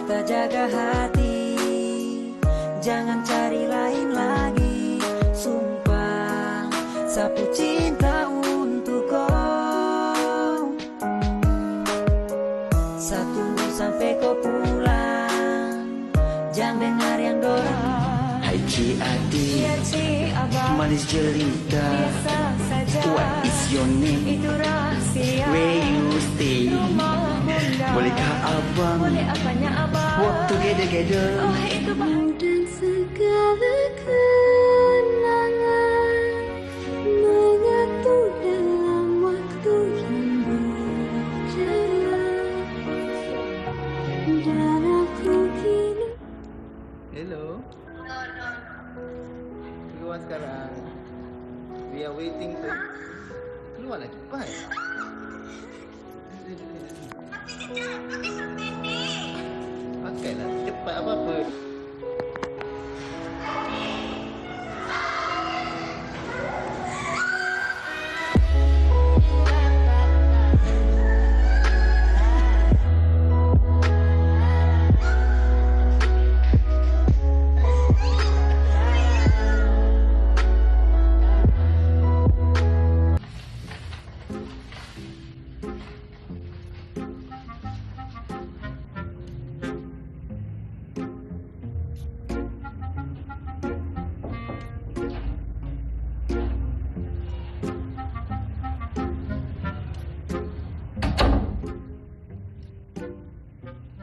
kita jaga hati, jangan cari lain lagi. Sumpah, sapu cinta untuk kau. Satu sampai kau pulang, jangan dengar yang dorong. Hai Cik Adi, Biar si abang manis jelita. biasa saja. What is your name? Itu rahasia. Where you stay? Rumah bunda. Bolehkah abang Boleh apanya abang? walk together? Oh itu bang. Dan segala kenangan menyatu dalam waktu yang berjalan. Dan aku kini Hello. Keluar sekarang. We are waiting for. Keluar lagi. Cepat. Pakailah cepat apa-apa.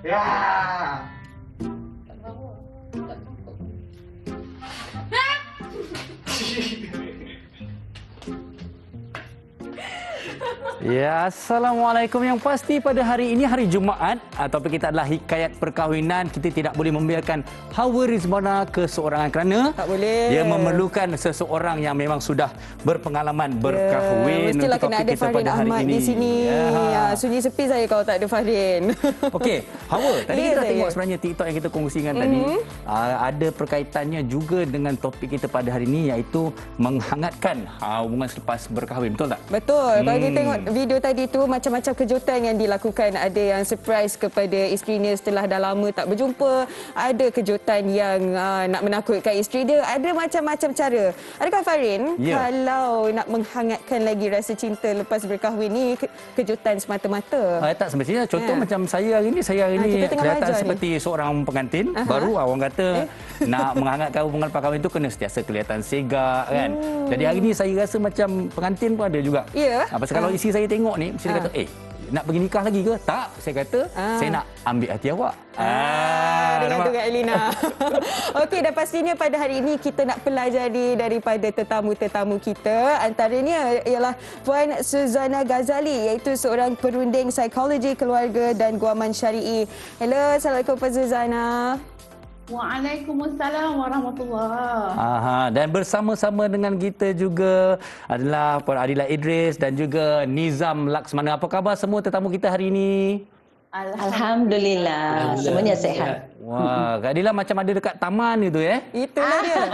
Ya. Ya, Assalamualaikum. Yang pasti pada hari ini hari Jumaat, topik kita adalah hikayat perkahwinan. Kita tidak boleh membiarkan hawa rizbana keseorangan kerana Tak boleh. dia memerlukan seseorang yang memang sudah berpengalaman berkahwin. Mestilah untuk kena topik ada kita Fahrin pada hari Ahmad ini. di sini. Ya. Sunyi sepi saya kalau tak ada Fahrin. Okey, Hawa, tadi Ya, kita dah saya. tengok sebenarnya TikTok yang kita kongsikan tadi. Ada perkaitannya juga dengan topik kita pada hari ini, iaitu menghangatkan hubungan selepas berkahwin. Betul tak? Betul. Kalau kita tengok video tadi tu, macam-macam kejutan yang dilakukan. Ada yang surprise kepada isterinya setelah dah lama tak berjumpa. Ada kejutan yang nak menakutkan isteri dia. Ada macam-macam cara. Adakah Fahrin, Ya. kalau nak menghangatkan lagi rasa cinta lepas berkahwin ni, kejutan semata-mata? Tak semestinya. Contoh Ya. macam saya hari ni kita tengah kelihatan belajar ni. seperti seorang pengantin baru. Orang kata nak menghangatkan hubungan perkahwinan tu kena sentiasa kelihatan segak kan. Jadi hari ni saya rasa macam pengantin pun ada juga. Ya. Pasal kalau isteri saya tengok ni, mesti dia kata, nak pergi nikah lagi ke? Tak. Saya kata, saya nak ambil hati awak. Dengan nampak? tu Kak Elina. Okey, dan pastinya pada hari ini kita nak pelajari daripada tetamu-tetamu kita. Antaranya ialah Puan Suzana Ghazali, iaitu seorang perunding psikologi keluarga dan guaman syari'i. Hello, Assalamualaikum Puan Suzana. Waalaikumsalam warahmatullahi. Dan bersama-sama dengan kita juga adalah Puan Adila Idris dan juga Nizam Laksmana. Apa khabar semua tetamu kita hari ini? Alhamdulillah. Semuanya sehat. Wah, Kak Adila macam ada dekat taman itu Itulah dia.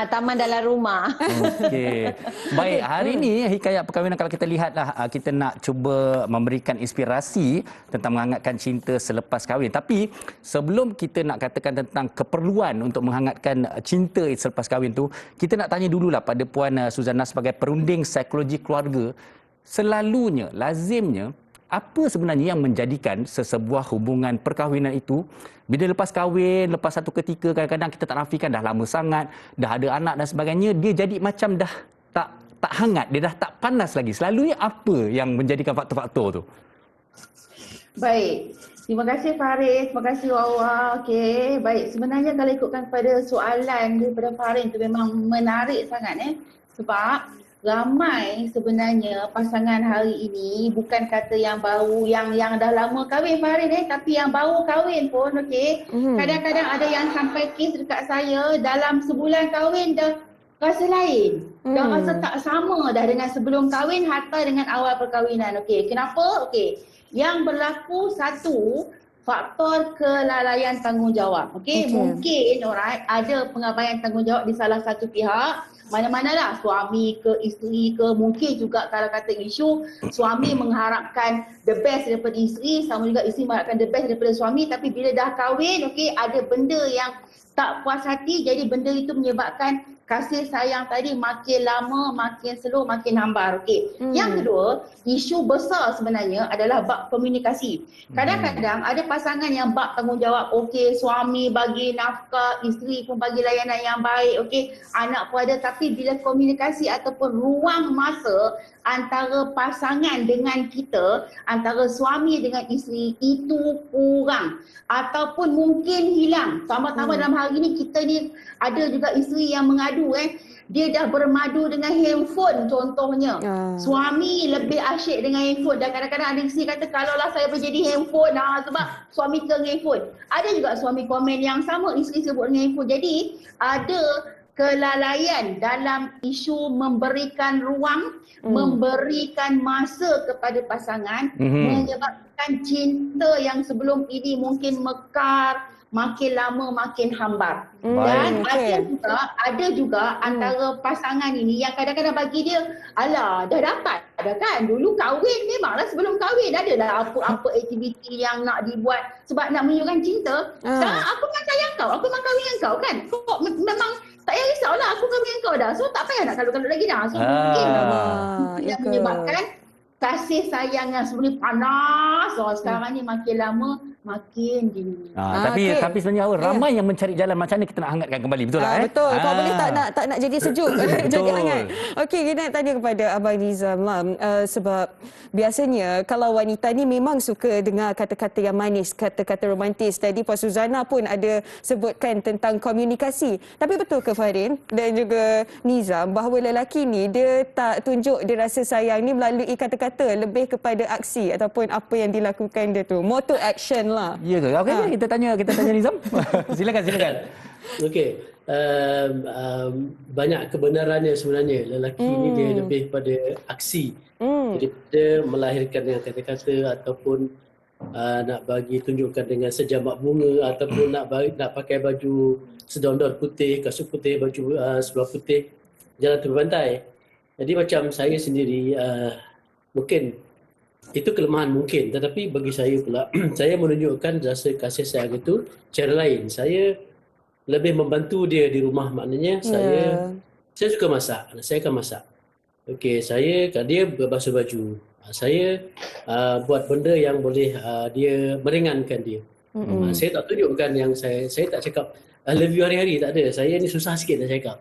Taman dalam rumah. Okey. Baik, hari ini hikayat perkahwinan, kalau kita lihatlah, kita nak cuba memberikan inspirasi tentang menghangatkan cinta selepas kahwin. Tapi sebelum kita nak katakan tentang keperluan untuk menghangatkan cinta selepas kahwin tu, kita nak tanya dululah pada Puan Suzana sebagai perunding psikologi keluarga. Selalunya, lazimnya, apa sebenarnya yang menjadikan sesebuah hubungan perkahwinan itu bila lepas kahwin, lepas satu ketika, kadang-kadang kita tak nafikan dah lama sangat, dah ada anak dan sebagainya, dia jadi macam dah tak hangat, dia dah tak panas lagi. Selalunya apa yang menjadikan faktor-faktor tu? Baik. Terima kasih Farid, terima kasih Wawa. Okey, baik. Sebenarnya kalau ikutkan pada soalan daripada Farid tu memang menarik sangat sebab ramai sebenarnya pasangan hari ini, bukan kata yang baru, yang dah lama kahwin Farid tapi yang baru kahwin pun kadang-kadang ada yang sampai kes dekat saya dalam sebulan kahwin dah rasa lain. Dah rasa tak sama dah dengan sebelum kahwin hatta dengan awal perkahwinan. Okey, kenapa? Okey. Yang berlaku satu, faktor kelalaian tanggungjawab. Okey, mungkin alright ada pengabaian tanggungjawab di salah satu pihak mana-manalah, suami ke, isteri ke, mungkin juga kalau kata isu suami mengharapkan the best daripada isteri, sama juga isteri mengharapkan the best daripada suami, tapi bila dah kahwin, okey, ada benda yang tak puas hati, jadi benda itu menyebabkan kasih sayang tadi makin lama, makin slow, makin hambar. Okey. Yang kedua, isu besar sebenarnya adalah bab komunikasi. Kadang-kadang ada pasangan yang bab tanggungjawab, okey, suami bagi nafkah, isteri pun bagi layanan yang baik, okey, anak pun ada, tapi bila komunikasi ataupun ruang masa antara pasangan dengan kita, antara suami dengan isteri itu kurang ataupun mungkin hilang. Tambah-tambah dalam hari ni kita ni ada juga isteri yang mengadu dia dah bermadu dengan handphone contohnya. Suami lebih asyik dengan handphone dan kadang-kadang ada isteri kata kalaulah saya berjadi handphone sebab suami ke handphone. Ada juga suami komen yang sama, isteri sebut dengan handphone. Jadi ada kelalaian dalam isu memberikan ruang, memberikan masa kepada pasangan, menyebabkan cinta yang sebelum ini mungkin mekar, makin lama makin hambar. Dan ada juga antara pasangan ini yang kadang-kadang bagi dia, alah dah dapat dah kan, dulu kahwin memanglah sebelum kahwin adalah apa-apa aktiviti yang nak dibuat sebab nak menunjukkan cinta. Sekarang aku memang sayang kau, aku memang kahwin dengan kau kan, kau memang tak payah risaulah, aku kahwin dengan kau dah, so tak payah nak kalut-kalut lagi dah. So mungkin yang menyebabkan kasih sayang yang sebenarnya panas, sekarang ni makin lama makin dingin. Tapi sebenarnya ramai yang mencari jalan macam mana kita nak hangatkan kembali, betul tak? Betul. Kau boleh tak nak jadi sejuk, jadi hangat. Okey, kita nak tanya kepada Abang Nizam lah, sebab biasanya kalau wanita ni memang suka dengar kata-kata yang manis, kata-kata romantis. Tadi Puan Suzana pun ada sebutkan tentang komunikasi. Tapi betul ke Farin dan juga Nizam bahawa lelaki ni dia tak tunjuk dia rasa sayang ni melalui kata-kata, lebih kepada aksi ataupun apa yang dilakukan dia tu, more to action lah. Ya ke? Okey, kita tanya Nizam. Silakan. Okey. Banyak kebenarannya sebenarnya. Lelaki ni dia lebih pada aksi. Daripada melahirkan dengan kata-kata ataupun nak bagi tunjukkan dengan sejamak bunga ataupun nak pakai baju sedondor putih, kasut putih, baju seluar putih, jalan tepi pantai. Jadi macam saya sendiri mungkin itu kelemahan mungkin, tetapi bagi saya pula saya menunjukkan rasa kasih sayang itu cara lain. Saya lebih membantu dia di rumah, maknanya saya suka masak, saya akan masak. Okey, dia berbasuh baju. Saya buat benda yang boleh dia meringankan dia. Saya tak tunjukkan yang saya tak cakap I love you hari-hari, tak ada. Saya ni susah sikit nak cakap.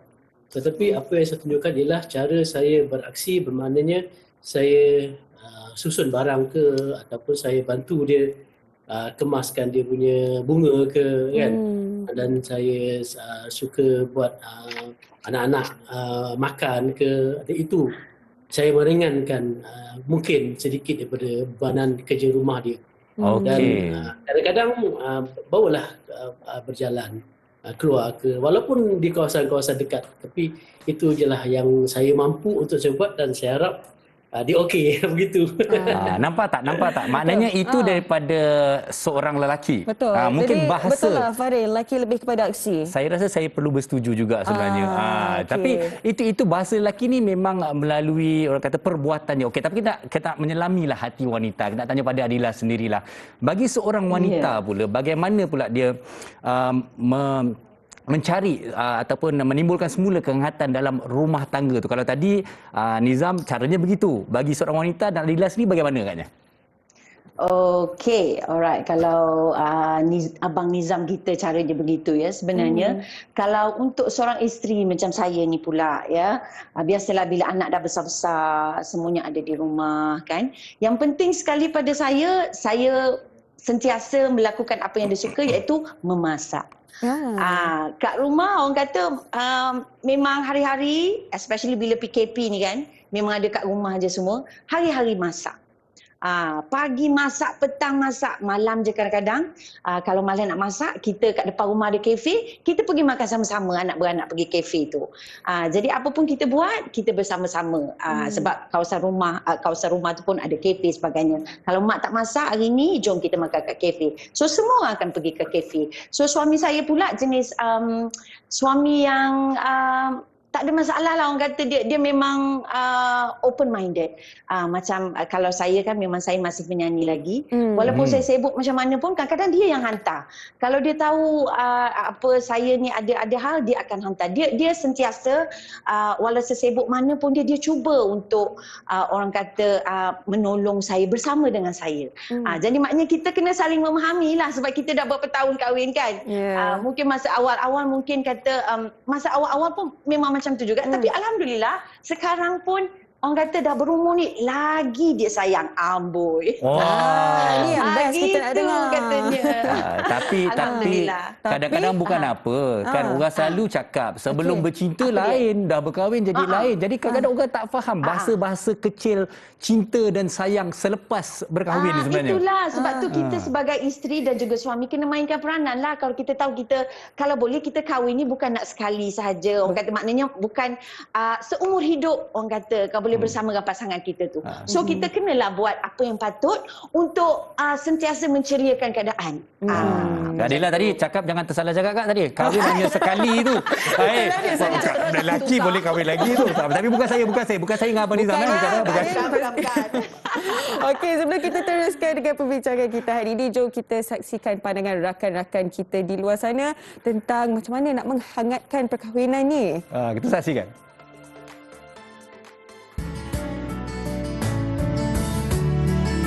Tetapi apa yang saya tunjukkan ialah cara saya beraksi, bermaknanya saya susun barang ke ataupun saya bantu dia kemaskan dia punya bunga ke kan. Dan saya suka buat anak-anak makan ke. Itu saya meringankan mungkin sedikit daripada bebanan kerja rumah dia. Dan kadang-kadang bawalah berjalan keluar ke, walaupun di kawasan-kawasan dekat, tapi itu je lah yang saya mampu untuk saya buat dan saya harap dia okey begitu. Nampak tak? Maknanya itu daripada seorang lelaki. Betul. Mungkin jadi, bahasa. Betul lah Farin, lelaki lebih kepada aksi. Saya rasa saya perlu bersetuju juga sebenarnya. Tapi itu bahasa lelaki ni memang melalui orang kata perbuatannya. Okey, tapi kita menyelamilah hati wanita. Kita nak tanya pada Adila sendirilah. Bagi seorang wanita pula, bagaimana pula dia mencari ataupun menimbulkan semula kehangatan dalam rumah tangga tu. Kalau tadi Nizam caranya begitu, bagi seorang wanita, dan Adila sendiri bagaimana agaknya? Okey, alright. Kalau Abang Nizam kita caranya begitu ya sebenarnya. Kalau untuk seorang isteri macam saya ni pula ya, biasalah bila anak dah besar-besar, semuanya ada di rumah kan. Yang penting sekali pada saya sentiasa melakukan apa yang dia suka, iaitu memasak. Kat rumah orang kata memang hari-hari, especially bila PKP ni kan, memang ada kat rumah je semua, hari-hari masak. Pagi masak, petang masak, malam je kadang-kadang. Kalau malam nak masak, kita kat depan rumah ada kafe, kita pergi makan sama-sama, anak beranak pergi kafe tu. Jadi apa pun kita buat, kita bersama-sama. Sebab kawasan rumah tu pun ada kafe sebagainya. Kalau mak tak masak hari ni, jom kita makan kat kafe. So semua akan pergi ke kafe. So suami saya pula jenis suami yang tak ada masalah lah, orang kata dia memang open minded. Macam kalau saya kan memang saya masih penyanyi lagi. Walaupun saya sibuk macam mana pun, kadang-kadang dia yang hantar. Kalau dia tahu apa saya ni ada hal, dia akan hantar. Dia sentiasa walau sesibuk mana pun dia cuba untuk orang kata menolong saya bersama dengan saya. Jadi maknanya kita kena saling memahami lah, sebab kita dah berapa tahun kahwin kan. Mungkin masa awal-awal mungkin kata masa awal-awal pun memang macam tu juga. Tapi alhamdulillah sekarang pun orang kata dah berumur ni lagi dia sayang amboi. Ini yang best kita nak dengar katanya. Tapi kadang-kadang bukan apa. Kan orang selalu cakap sebelum bercinta lain, dah berkahwin jadi lain. Jadi kadang-kadang orang tak faham bahasa-bahasa kecil cinta dan sayang selepas berkahwin ni sebenarnya. Itulah sebab tu kita sebagai isteri dan juga suami kena mainkan peranan lah. Kalau kita tahu kita kalau boleh kita kahwin ni bukan nak sekali sahaja. Orang kata maknanya bukan seumur hidup, orang kata kau boleh bersama dengan pasangan kita tu. So kita kenalah buat apa yang patut untuk sentiasa menceriakan keadaan. Kak Adela tadi cakap jangan tersalah cakap Kak tadi. Kahwin hanya sekali tu. Lelaki boleh kahwin lagi tu. Tapi bukan saya dengan Abang Nizam. Bukan. Okey, sebelum kita teruskan dengan perbincangan kita hari ini, jom kita saksikan pandangan rakan-rakan kita di luar sana tentang macam mana nak menghangatkan perkahwinan ni. Kita saksikan.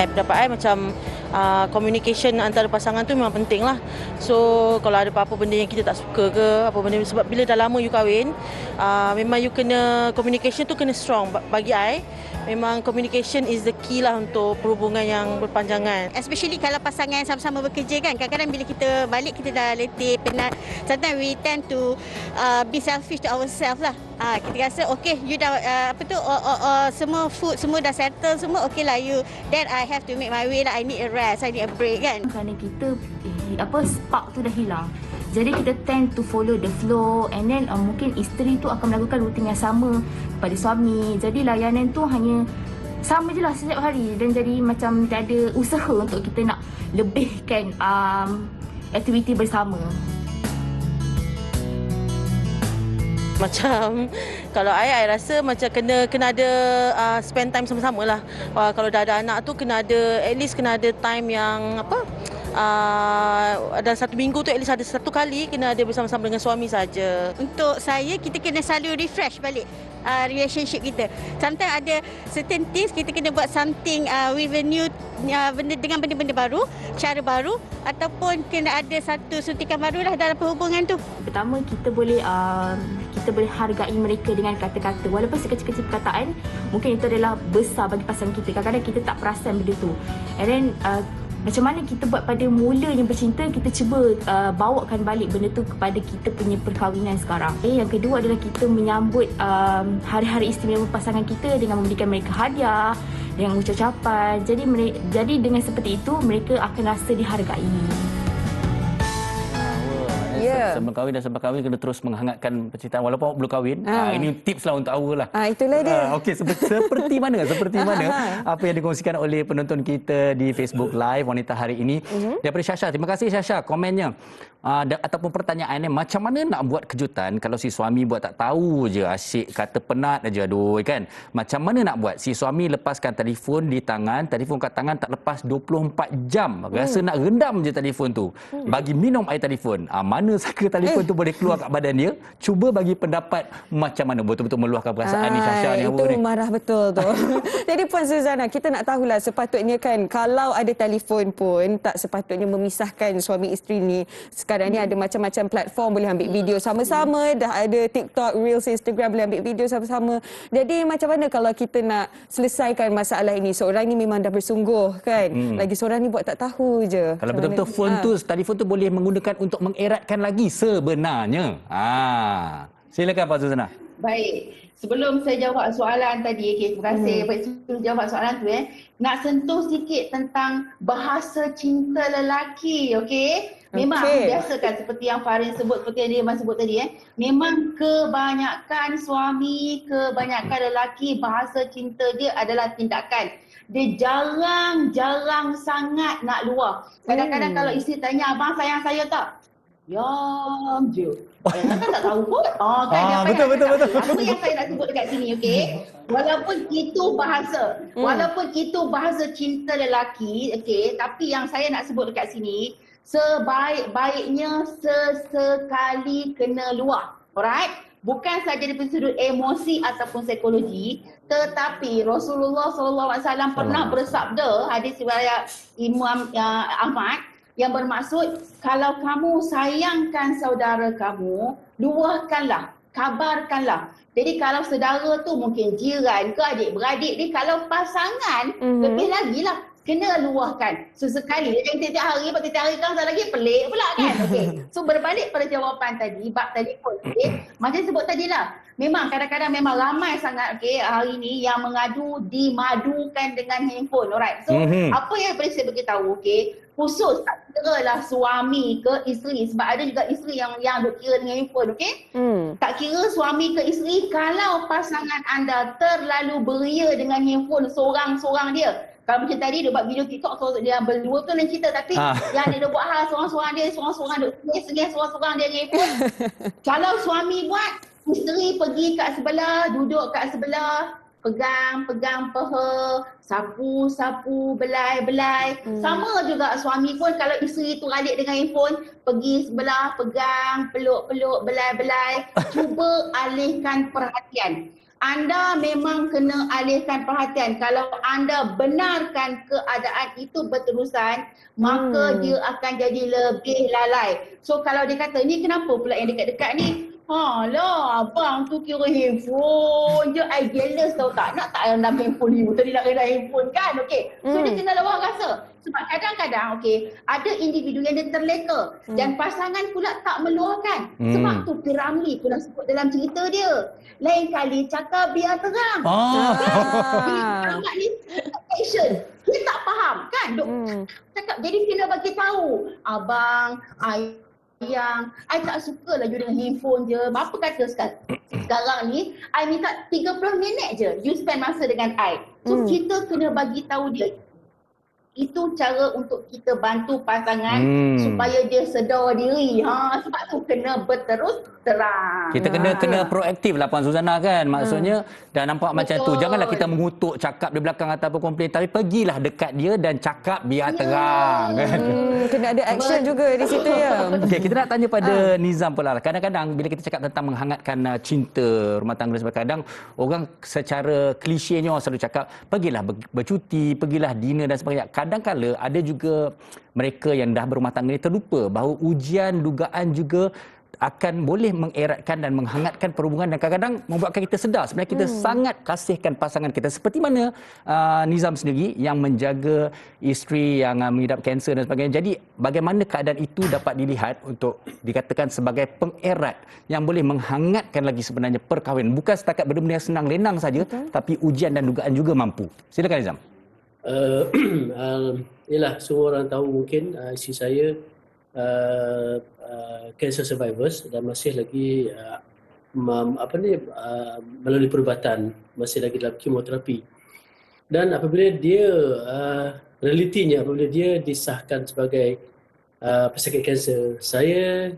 Pendapat saya macam communication antara pasangan tu memang penting lah. So kalau ada apa-apa benda yang kita tak suka ke apa benda, sebab bila dah lama you kahwin, memang you kena communication tu kena strong. Bagi I memang communication is the key lah untuk perhubungan yang berpanjangan. Especially kalau pasangan sama-sama bekerja kan, kadang-kadang bila kita balik kita dah letih, penat. Sometimes we tend to be selfish to ourselves lah. Kita rasa okay, you dah semua food semua dah settle semua, okay lah you. Then I have to make my way lah. I need a rest, I need a break kan. Kerana kita spark tu dah hilang. Jadi kita tend to follow the flow, and then mungkin isteri tu akan melakukan rutin yang sama pada suami. Jadi layanan tu hanya sama je lah setiap hari, dan jadi macam tak ada usaha untuk kita nak lebihkan aktiviti bersama. Macam kalau I rasa macam kena ada spend time sama-sama lah. Kalau dah ada anak tu kena ada, at least kena ada time yang ada satu minggu tu at least ada satu kali kena ada bersama-sama dengan suami saja. Untuk saya, kita kena selalu refresh balik relationship kita. Sometimes ada certain things kita kena buat something with a new dengan benda-benda baru, cara baru, ataupun kena ada satu suntikan baru lah dalam perhubungan tu. Pertama, kita boleh hargai mereka dengan kata-kata. Walaupun sekecil-kecil perkataan, mungkin itu adalah besar bagi pasangan kita. Kadang-kadang kita tak perasan benda tu. And then macam mana kita buat pada mulanya bercinta, kita cuba bawakan balik benda tu kepada kita punya perkahwinan sekarang. Yang kedua adalah kita menyambut hari-hari istimewa pasangan kita dengan memberikan mereka hadiah, dengan ucapan. Jadi dengan seperti itu, mereka akan rasa dihargai. Sebelum kahwin dan selepas kahwin kena terus menghangatkan percintaan walaupun belum kahwin. Ini tips lah untuk awal lah. Itulah dia. Okey, seperti mana apa yang dikongsikan oleh penonton kita di Facebook Live Wanita Hari ini daripada Syasha. Terima kasih Syasha komennya. Ataupun pertanyaannya, macam mana nak buat kejutan kalau si suami buat tak tahu je, asyik kata penat aja, aduh kan. Macam mana nak buat si suami lepaskan telefon di tangan, telefon kat tangan tak lepas 24 jam. Rasa nak rendam je telefon tu. Bagi minum air telefon. Mana saka telefon tu boleh keluar kat badan dia. Cuba bagi pendapat macam mana betul-betul meluahkan perasaan ni Syasha ni. Itu marah betul tu. Jadi Puan Suzana, kita nak tahulah sepatutnya kan, kalau ada telefon pun tak sepatutnya memisahkan suami isteri ni. Sekarang ni ada macam-macam platform boleh ambil video sama-sama, dah ada TikTok, Reels, Instagram boleh ambil video sama-sama. Jadi macam mana kalau kita nak selesaikan masalah ini? Seorang ni memang dah bersungguh kan, lagi seorang ni buat tak tahu je. Kalau betul-betul telefon tu boleh menggunakan untuk mengeratkan lagi sebenarnya. Silakan Pak Suzana. Baik. Sebelum saya jawab soalan tadi, terima kasih. Baik, sebelum jawab soalan tu nak sentuh sikit tentang bahasa cinta lelaki, okey? Memang biasakan seperti yang Farin sebut, seperti yang dia sebut tadi, memang kebanyakan suami, kebanyakan lelaki bahasa cinta dia adalah tindakan. Dia jarang sangat nak luar. Kadang-kadang kalau isteri tanya, abang sayang saya tak? Diam je. Yang kan tak tahu pun. Kan jawapan betul, yang betul, tak betul. tahu. Apa yang saya nak sebut dekat sini, okey? Walaupun itu bahasa cinta lelaki, okey, tapi yang saya nak sebut dekat sini, sebaik-baiknya sesekali kena luah. Alright? Bukan saja dari sudut emosi ataupun psikologi, tetapi Rasulullah SAW pernah bersabda, hadis riwayat Imam Ahmad, yang bermaksud kalau kamu sayangkan saudara kamu, luahkanlah, kabarkanlah. Jadi kalau saudara tu mungkin jiran ke adik-beradik ni, kalau pasangan lebih lagi lah kena luahkan sesekali. Jangan tiap-tiap hari, tiap hari kan lagi pelik pula kan. Okey. So berbalik pada jawapan tadi, bab telefon, okey. Macam sebut tadi lah, memang kadang-kadang memang ramai sangat hari ni yang dimadukan dengan handphone. Alright. So apa yang perlu saya beritahu, okey, khusus tak kira lah suami ke isteri, sebab ada juga isteri yang duk kira dengan handphone, okey? Tak kira suami ke isteri, kalau pasangan anda terlalu beria dengan handphone seorang-seorang dia. Kalau macam tadi dia buat video TikTok, dia berdua tu lain cerita, tapi yang dia buat hal seorang-seorang dia duk sengih seorang-seorang dia dengan handphone. Kalau suami buat, isteri pergi kat sebelah, duduk kat sebelah, pegang peha, sapu, belai. Sama juga suami pun kalau isteri tu ralik dengan handphone, pergi sebelah, pegang, peluk, belai. Cuba alihkan perhatian. Anda memang kena alihkan perhatian. Kalau anda benarkan keadaan itu berterusan, maka dia akan jadi lebih lalai. So kalau dia kata, ni kenapa pula yang dekat-dekat ni? Lah, abang tu kira handphone je. I jealous tau tak? Nak tak dalam handphone you? Tadi nak kena handphone kan? Okay. So dia kena lawan rasa. Sebab kadang-kadang ada individu yang dia terleka dan pasangan pula tak meluahkan. Sebab tu Piramli pula sebut dalam cerita dia. Lain kali cakap biar terang. Amat ni action. Dia tak faham kan? Cakap, jadi kena bagi tahu. Abang, yang I tak suka lah you dengan handphone je. Apa kata sekarang ni I minta 30 minit je you spend masa dengan I. So kita kena bagi tahu dia. Itu cara untuk kita bantu pasangan supaya dia sedar diri. Sebab tu kena berterus terang. Kita kena proaktif lah Puan Suzana kan. Maksudnya dah nampak macam tu. Janganlah kita mengutuk, cakap di belakang ataupun komplain, tapi pergilah dekat dia dan cakap biar terang kan. Kena ada action juga di situ ya. Okey, kita nak tanya pada Nizam pula. Kadang-kadang bila kita cakap tentang menghangatkan cinta rumah tangga, sebab kadang orang secara klisenya orang selalu cakap pergilah bercuti, pergilah dinner dan sebagainya. Kadang-kala ada juga mereka yang dah berumah tangga ni terlupa bahawa ujian dugaan juga akan boleh mengeratkan dan menghangatkan perhubungan dan kadang-kadang membuatkan kita sedar sebenarnya kita sangat kasihkan pasangan kita. Seperti mana Nizam sendiri yang menjaga isteri yang mengidap kanser dan sebagainya. Jadi bagaimana keadaan itu dapat dilihat untuk dikatakan sebagai pengerat yang boleh menghangatkan lagi sebenarnya perkahwinan. Bukan setakat benda-benda yang senang lenang saja, tapi ujian dan dugaan juga mampu. Silakan Nizam. Yalah, semua orang tahu mungkin isteri saya cancer survivors dan masih lagi melalui perubatan, masih lagi dalam kemoterapi. Dan apabila dia realitinya apabila dia disahkan sebagai pesakit kanser, saya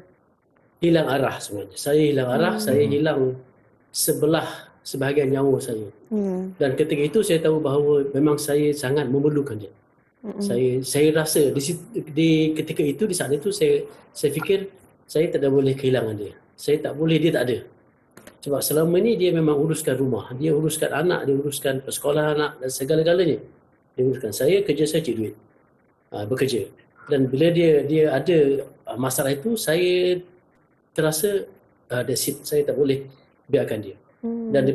hilang arah sebenarnya. Saya hilang arah, saya hilang sebahagian nyawa saya. Dan ketika itu saya tahu bahawa memang saya sangat memerlukan dia. Saya rasa di ketika itu, di saat itu saya fikir saya tak boleh kehilangan dia. Saya tak boleh dia tak ada. Sebab selama ni dia memang uruskan rumah, dia uruskan anak, dia uruskan persekolahan anak dan segala-galanya. Dia uruskan. Saya kerja saya cari duit. Bekerja. Dan bila dia ada masalah itu, saya terasa that's it, saya tak boleh biarkan dia. Dan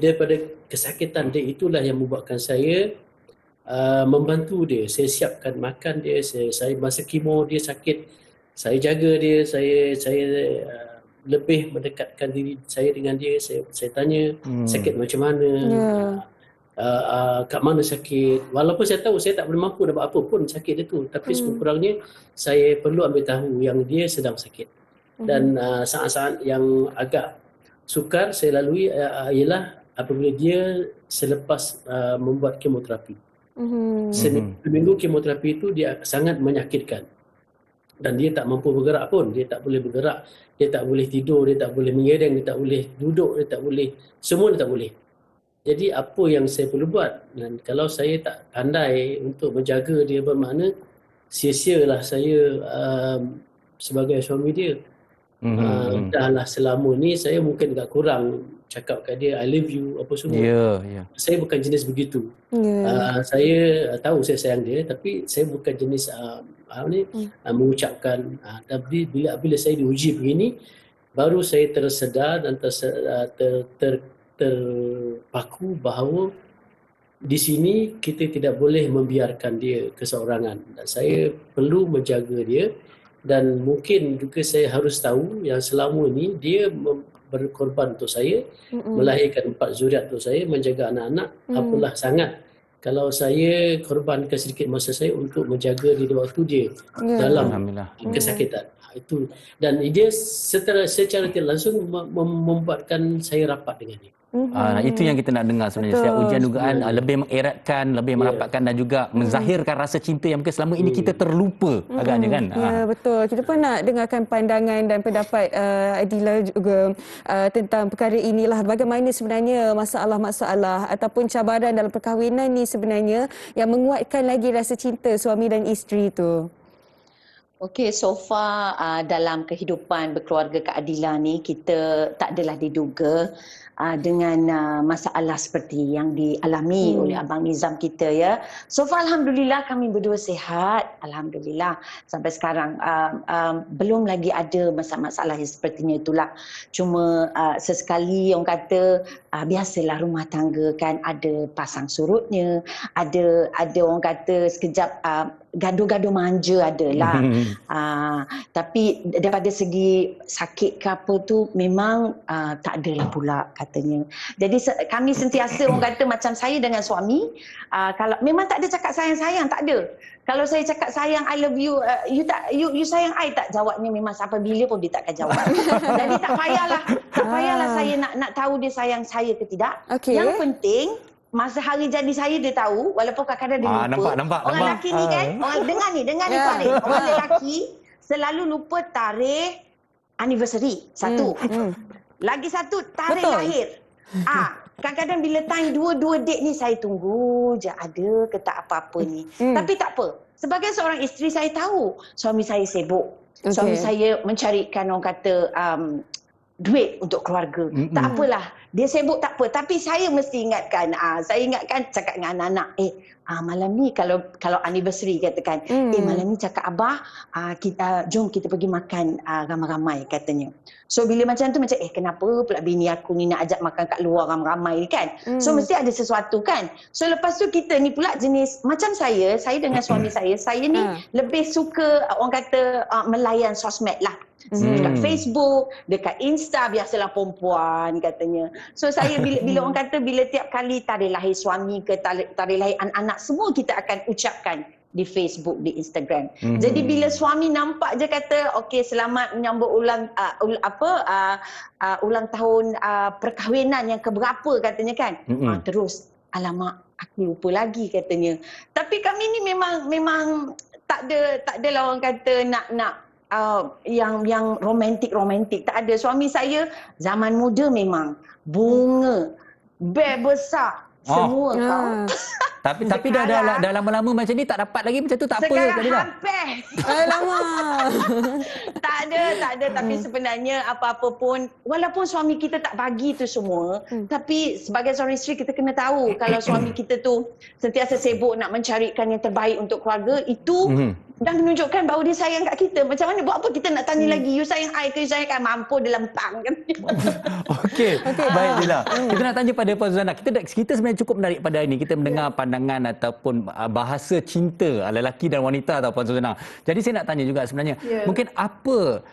daripada kesakitan dia itulah yang membuatkan saya membantu dia. Saya siapkan makan dia, saya masa kemo dia sakit, saya jaga dia, saya lebih mendekatkan diri saya dengan dia. Saya tanya sakit macam mana, kat mana sakit. Walaupun saya tahu saya tak boleh mampu nak buat apa pun sakit dia tu, tapi sekurang-kurangnya saya perlu ambil tahu yang dia sedang sakit. Dan saat-saat yang agak sukar saya lalui ialah apabila dia selepas membuat kemoterapi. Seminggu kemoterapi itu dia sangat menyakitkan. dan dia tak mampu bergerak pun, dia tak boleh bergerak, dia tak boleh tidur, dia tak boleh mengereng, dia tak boleh duduk, dia tak boleh, semua dia tak boleh. Jadi apa yang saya perlu buat? Dan kalau saya tak pandai untuk menjaga dia, bermakna sia-sialah saya sebagai suami dia. Dahlah selama ni saya mungkin agak kurang cakap kat dia I love you apa semua. Saya bukan jenis begitu. Saya tahu saya sayang dia, tapi saya bukan jenis mengucapkan. Tapi bila saya diuji begini, baru saya tersedar dan terpaku bahawa di sini kita tidak boleh membiarkan dia keseorangan. Dan saya perlu menjaga dia, dan mungkin juga saya harus tahu yang selama ni dia berkorban untuk saya, melahirkan 4 zuriat untuk saya, menjaga anak-anak, apalah sangat kalau saya korbankan sedikit masa saya untuk menjaga dia waktu dia dalam kesakitan. Itu, dan dia secara tidak langsung membuatkan saya rapat dengan dia. Itu yang kita nak dengar sebenarnya. Setiap ujian dugaan lebih mengeratkan, lebih merapatkan dan juga menzahirkan rasa cinta yang mungkin selama ini kita terlupa agaknya kan. Ya, betul. Kita pun nak dengarkan pandangan dan pendapat Adila juga tentang perkara inilah. Bagaimana sebenarnya masalah-masalah ataupun cabaran dalam perkahwinan ni sebenarnya yang menguatkan lagi rasa cinta suami dan isteri tu. Okey, so far dalam kehidupan berkeluarga Kak Adila ni, kita tak adalah diduga dengan masalah seperti yang dialami oleh Abang Nizam kita ya. So far Alhamdulillah kami berdua sihat. Alhamdulillah sampai sekarang belum lagi ada masalah-masalah yang sepertinya itulah. Cuma sesekali orang kata biasalah rumah tangga kan ada pasang surutnya, ada orang kata sekejap gaduh-gaduh manja adalah. Tapi daripada segi sakit ke apa tu memang tak adalah pula katanya. Jadi kami sentiasa orang kata macam saya dengan suami, kalau memang tak ada cakap sayang-sayang, tak ada. Kalau saya cakap sayang, I love you, you sayang I tak, jawabnya memang sampai bila pun dia takkan jawab. Jadi tak payahlah saya nak tahu dia sayang saya ke tidak. Yang penting masa hari jadi saya dia tahu, walaupun kadang-kadang dia lupa. Nampak. Orang lelaki ni kan, dengar ni Farid. Orang lelaki selalu lupa tarikh anniversary. Satu. Lagi satu, tarikh lahir. Kadang-kadang bila tanya dua date ni saya tunggu je ada ke tak apa-apa ni. Tapi tak apa. Sebagai seorang isteri saya tahu suami saya sibuk. Suami saya mencarikan orang kata duit untuk keluarga. Tak apalah. Dia sibuk tak apa. Tapi saya mesti ingatkan. Saya ingatkan cakap dengan anak-anak. Malam ni kalau anniversary katakan. Malam ni cakap abah. Jom kita pergi makan ramai-ramai katanya. So bila macam tu macam kenapa pula bini aku ni nak ajak makan kat luar ramai-ramai kan. So mesti ada sesuatu kan. So lepas tu kita ni pula jenis macam saya dengan suami saya ni lebih suka orang kata melayan sosmed lah. Dekat Facebook, dekat Insta, biasalah perempuan katanya. So saya bila orang kata bila tiap kali tarikh lahir suami ke tarikh lahir anak-anak, semua kita akan ucapkan di Facebook, di Instagram. Jadi bila suami nampak je kata okey selamat menyambut ulang tahun perkahwinan yang keberapa katanya kan. Terus alamak aku lupa lagi katanya. Tapi kami ni memang tak adalah orang kata nak yang romantik tak ada. Suami saya zaman muda memang bunga, beg besar, semua kau. Tapi dah lama-lama macam ni tak dapat lagi macam tu tak apa ke tadi dah. Sekarang lama. Tak ada tapi sebenarnya apa-apa pun walaupun suami kita tak bagi tu semua, tapi sebagai seorang isteri kita kena tahu kalau suami kita tu sentiasa sibuk nak mencarikan yang terbaik untuk keluarga, itu dah menunjukkan bahawa dia sayang kat kita. Macam mana buat apa kita nak tanya lagi you sayang I ke you sayang I, mampu dalam tang kan. Okey. Baik Dila. Kita nak tanya pada Puan Suzana. Kita sebenarnya cukup menarik pada hari ini kita mendengar pandangan ataupun bahasa cinta lelaki dan wanita atau Puan Suzana. Jadi saya nak tanya juga sebenarnya mungkin apa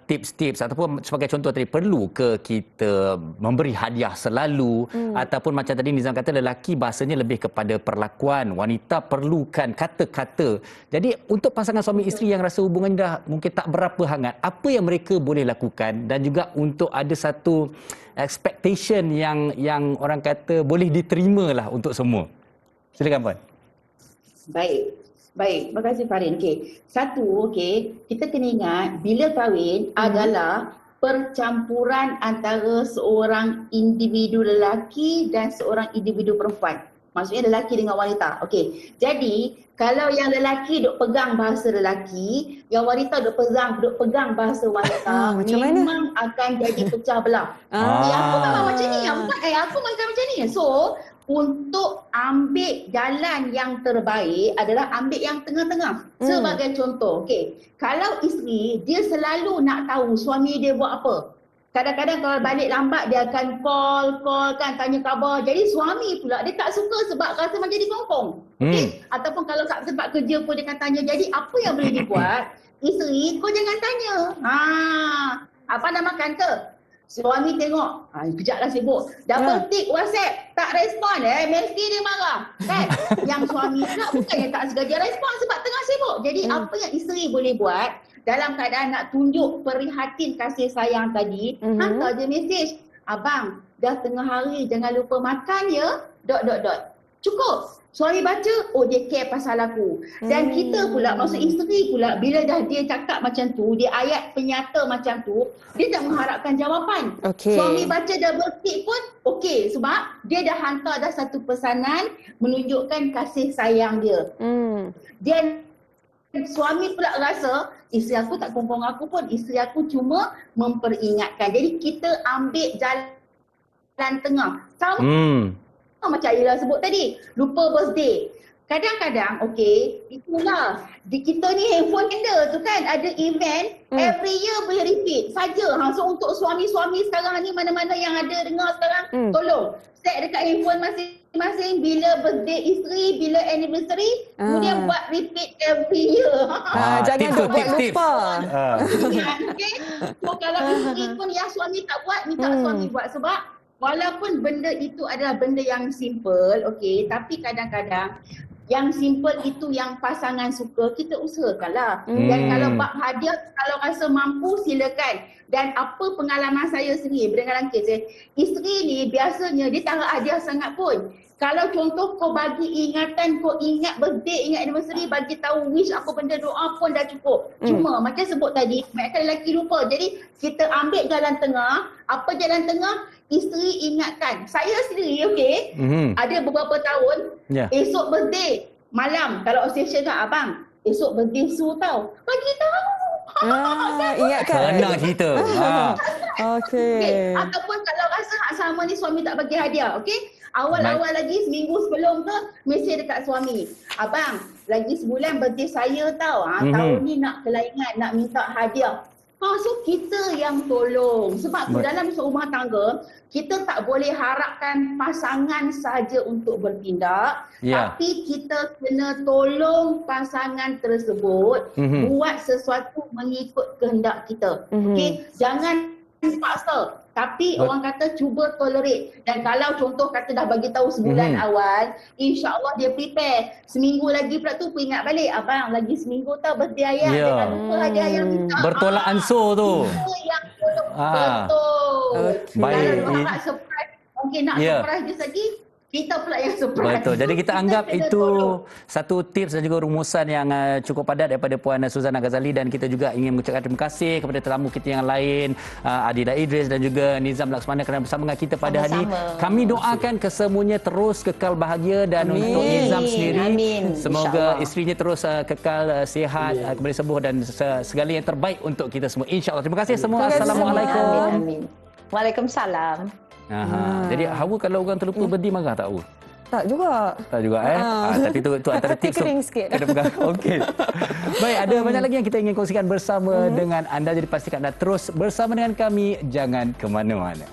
tips-tips ataupun sebagai contoh tadi, perlu ke kita memberi hadiah selalu ataupun macam tadi Nizam kata lelaki bahasanya lebih kepada perlakuan, wanita perlukan kata-kata. Jadi untuk pasangan suami isteri yang rasa hubungannya dah mungkin tak berapa hangat, apa yang mereka boleh lakukan dan juga untuk ada satu expectation yang orang kata boleh diterima lah untuk semua. Silakan Puan. Baik. Baik, terima kasih Farin. Okey. Satu, kita kena ingat bila kahwin adalah percampuran antara seorang individu lelaki dan seorang individu perempuan. Maksudnya lelaki dengan wanita. Okey. Jadi, kalau yang lelaki duk pegang bahasa lelaki, yang wanita duk pegang bahasa wanita, memang akan jadi pecah belah. Aku memang macam ni, aku macam ni. So, untuk ambil jalan yang terbaik adalah ambil yang tengah-tengah. Sebagai contoh, kalau isteri dia selalu nak tahu suami dia buat apa. Kadang-kadang kalau balik lambat dia akan call kan, tanya khabar. Jadi suami pula dia tak suka sebab rasa macam jadi kongkong. Ataupun kalau kat tempat kerja pun dia akan tanya. Jadi apa yang boleh dibuat? Isteri, kau jangan tanya. Apa nak makan ke? Suami tengok, kejaplah sibuk. Double tick WhatsApp, tak respon, mesti dia marah. Kan? Yang suami pula bukannya tak sengaja respon sebab tengah sibuk. Jadi apa yang isteri boleh buat dalam keadaan nak tunjuk prihatin kasih sayang tadi, hantar je mesej. Abang, dah tengah hari, jangan lupa makan ya. ... Cukup. Suami baca, oh dia care pasal aku. Dan kita pula, maksud isteri pula, bila dah dia cakap macam tu, dia ayat penyata macam tu, dia tak mengharapkan jawapan. Suami baca double tick pun okey, sebab dia dah hantar dah satu pesanan menunjukkan kasih sayang dia. Dan suami pula rasa, isteri aku tak kongkong aku pun, isteri aku cuma memperingatkan. Jadi kita ambil jalan tengah. Sama macam Aira sebut tadi, lupa birthday. Kadang-kadang, itulah. Di kita ni handphone benda tu kan, ada event, every year boleh repeat saja. So untuk suami-suami sekarang ni, mana-mana yang ada dengar sekarang, tolong set dekat handphone masing-masing bila birthday isteri, bila anniversary, kemudian buat repeat every year. Jangan buat lupa. So kalau isteri pun yang suami tak buat, minta suami buat. Sebab walaupun benda itu adalah benda yang simple, tapi kadang-kadang yang simple itu yang pasangan suka, kita usahakanlah. Dan kalau bab hadiah, kalau rasa mampu silakan. Dan apa pengalaman saya sendiri dalam kes isteri ni biasanya dia tak hadiah sangat pun. Kalau contoh kau bagi ingatan, kau ingat birthday, ingat anniversary, bagi tahu wish apa benda, doa pun dah cukup. Cuma macam sebut tadi, kebanyakan lelaki lupa. Jadi kita ambil jalan tengah. Apa jalan tengah? Isteri ingatkan. Saya sendiri ada beberapa tahun, esok birthday malam, kalau occasion kan, abang esok birthday Su tau, bagi tahu. Ingatkan. Senang cerita. Ataupun kalau rasa hak sama ni suami tak bagi hadiah, awal-awal lagi seminggu sebelum tu mesej dekat suami, abang lagi sebulan birthday saya tau, tahun ni nak kelainan, nak minta hadiah. So kita yang tolong. Sebab dalam serumah tangga, kita tak boleh harapkan pasangan saja untuk bertindak, tapi kita kena tolong pasangan tersebut buat sesuatu mengikut kehendak kita. Jangan paksa, tapi orang kata cuba tolerate. Dan kalau contoh kata dah bagi tahu sebulan awal, insya-Allah dia prepare. Seminggu lagi pula tu ingat balik, abang lagi seminggu tau birthday ayah, jangan lupa hadiah yang minta. Bertolak ansur tu. Yang betul. Baik. Kalau nak surprise, mungkin nak surprise dia lagi, kita pula yang surprise. Betul. Jadi kita anggap itu satu tips dan juga rumusan yang cukup padat daripada Puan Suzana Ghazali, dan kita juga ingin mengucapkan terima kasih kepada tetamu kita yang lain, Adila Idris dan juga Nizam Laksmana kerana bersama dengan kita pada hari ini. Kami doakan kesemuanya terus kekal bahagia, dan untuk Nizam sendiri semoga isterinya terus kekal sihat, kembali sembuh, dan segala yang terbaik untuk kita semua, insya-Allah. Terima kasih semua. Assalamualaikum. Waalaikumsalam. Jadi Hawa kalau orang terlupa birthday marah tak Hawa? Tak juga. Tak juga tapi itu antara tips. Kering sikit. Okey. Baik, ada banyak lagi yang kita ingin kongsikan bersama dengan anda, jadi pastikan anda terus bersama dengan kami, jangan ke mana-mana.